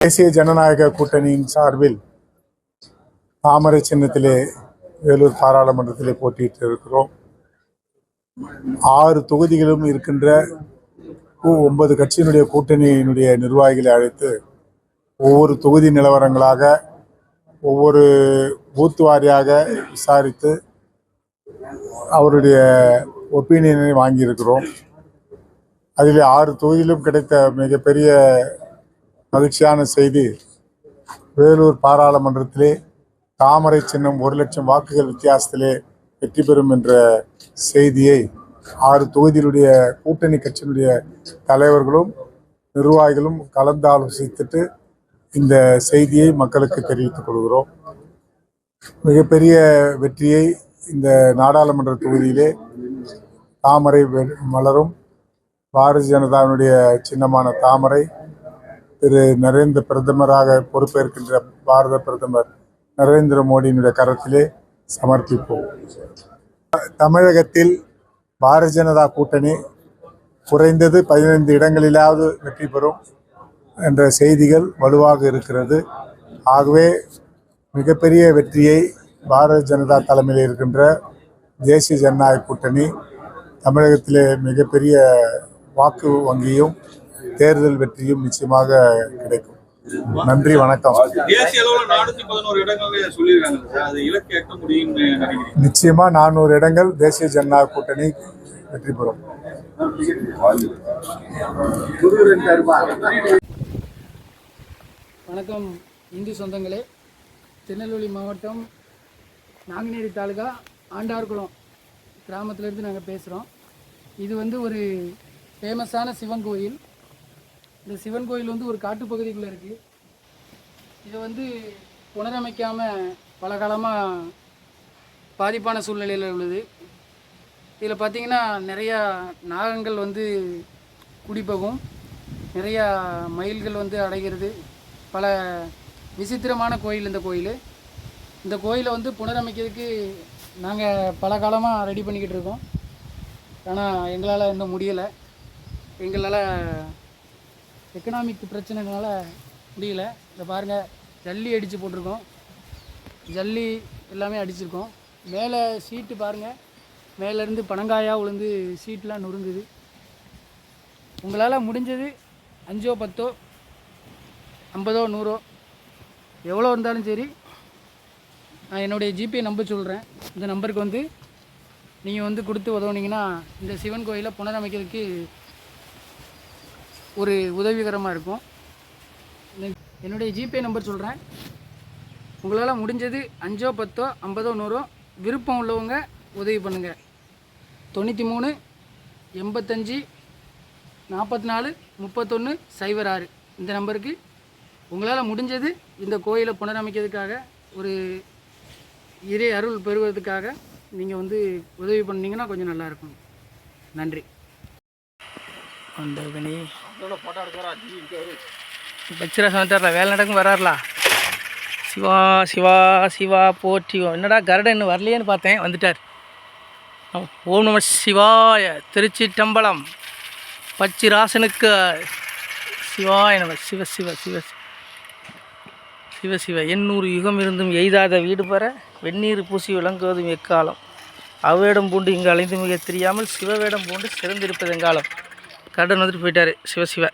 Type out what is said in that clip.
தேசிய ஜனநாயக கூட்டணியின் சார்பில் தாமரை சின்னத்திலே வேலூர் பாராளுமன்றத்திலே போட்டியிட்டு இருக்கிறோம். 6 தொகுதிகளும் இருக்கின்ற 9 கட்சியினுடைய கூட்டணியினுடைய நிர்வாகிகளை அழைத்து ஒவ்வொரு தொகுதி நிலவரங்களாக ஒவ்வொரு பூத் வாரியாக விசாரித்து அவருடைய ஒப்பீனியனை வாங்கியிருக்கிறோம். அதில் 6 தொகுதியிலும் கிடைத்த மிகப்பெரிய மகிழ்ச்சியான செய்தி, வேலூர் பாராளுமன்றத்திலே தாமரை சின்னம் 1 லட்சம் வாக்குகள் வித்தியாசத்திலே வெற்றி பெறும் என்ற செய்தியை 6 தொகுதியினுடைய கூட்டணி கட்சியினுடைய தலைவர்களும் நிர்வாகிகளும் கலந்து ஆலோசித்துட்டு இந்த செய்தியை மக்களுக்கு தெரிவித்துக் கொள்கிறோம். மிகப்பெரிய வெற்றியை இந்த நாடாளுமன்ற தொகுதியிலே தாமரை மலரும். பாரதிய ஜனதாவினுடைய சின்னமான தாமரை பிரதமராக பொறுப்பேற்கின்ற பாரத பிரதமர் நரேந்திர மோடியினுடைய கரத்திலே சமர்ப்பிப்போம். தமிழகத்தில் பாரதிய ஜனதா கூட்டணி குறைந்தது 15 இடங்களிலாவது வெற்றி பெறும் என்ற செய்திகள் வலுவாக இருக்கிறது. ஆகவே மிகப்பெரிய வெற்றியை பாரதிய ஜனதா தலைமையில் இருக்கின்ற தேசிய ஜனநாயக கூட்டணி தமிழகத்திலே மிகப்பெரிய வாக்கு வங்கியும் தேர்தல் வெற்றியும் நிச்சயமாக கிடைக்கும். நன்றி, வணக்கம். நிச்சயமா 400 இடங்கள் தேசிய ஜனநாயக கூட்டணி வெற்றி பெறும். வணக்கம் இந்து சொந்தங்களே. திருநெல்வேலி மாவட்டம் நாங்குநேரி தாலுகா ஆண்டார்குளம் கிராமத்திலேருந்து நாங்கள் பேசுகிறோம். இது ஒரு ஃபேமஸான சிவன் கோயில். இந்த சிவன் கோயில் ஒரு காட்டுப்பகுதிக்குள்ளே இருக்குது. இதை புனரமைக்காமல் பல காலமாக பாதிப்பான சூழ்நிலையில் உள்ளது. இதில் பார்த்திங்கன்னா நிறையா நாகங்கள் குடிப்போகும், நிறையா மயில்கள் அடைகிறது. பல விசித்திரமான கோயில் இந்த கோயிலை புனரமைக்கிறதுக்கு நாங்கள் பல காலமாக ரெடி பண்ணிக்கிட்டு இருக்கோம். ஆனால் எங்களால் இன்னும் முடியலை. எங்களால் எக்கனாமிக் பிரச்சனைனால முடியல. இதை பாருங்கள், ஜல்லி அடித்து போட்டிருக்கோம், ஜல்லி எல்லாமே அடிச்சிருக்கோம். மேலே சீட்டு பாருங்கள், மேலேருந்து பனங்காயாக விழுந்து சீட்டெலாம் நொறுங்குது. உங்களால் முடிஞ்சது 5 10 50 100 எவ்வளோ இருந்தாலும் சரி, நான் என்னுடைய ஜிபே நம்பர் சொல்கிறேன். இந்த நம்பருக்கு நீங்கள் கொடுத்து உதவுனீங்கன்னா இந்த சிவன் கோயிலை புனரமைக்கிறதுக்கு ஒரு உதவிகரமாக இருக்கும். என்னுடைய ஜிபே நம்பர் சொல்கிறேன். உங்களால் முடிஞ்சது 5 10 50 100 விருப்பம் உள்ளவங்க உதவி பண்ணுங்கள். 93 85 44 31 06 இந்த நம்பருக்கு உங்களால் முடிஞ்சது இந்த கோயிலை புனரமைக்கிறதுக்காக ஒரு இறை அருள் பெறுவதற்காக நீங்கள் உதவி பண்ணிங்கன்னா கொஞ்சம் நல்லாயிருக்கும். நன்றி. வந்தவனே பச்சிரா சமத்தாரில் வேலை நடக்கும் வராருலா. சிவா சிவா சிவா போற்றி. என்னடா கரடை இன்னும் வரலையேன்னு பார்த்தேன், வந்துட்டார். ஓம் நம சிவாய. திருச்சிற்றம்பலம். பச்சிராசனுக்கு சிவாய நம. சிவ சிவ சிவ சிவ சிவ. 800 யுகம் இருந்தும் எய்தாத வீடு பெற வெந்நீர் பூசி விளங்குவதும் எக்காலம். அவ்வேடம் பூண்டு இங்கு அலைந்து மிக தெரியாமல் சிவவேடம் பூண்டு சிறந்திருப்பது எங்காலம். கடன் போயிட்டார். சிவ சிவ.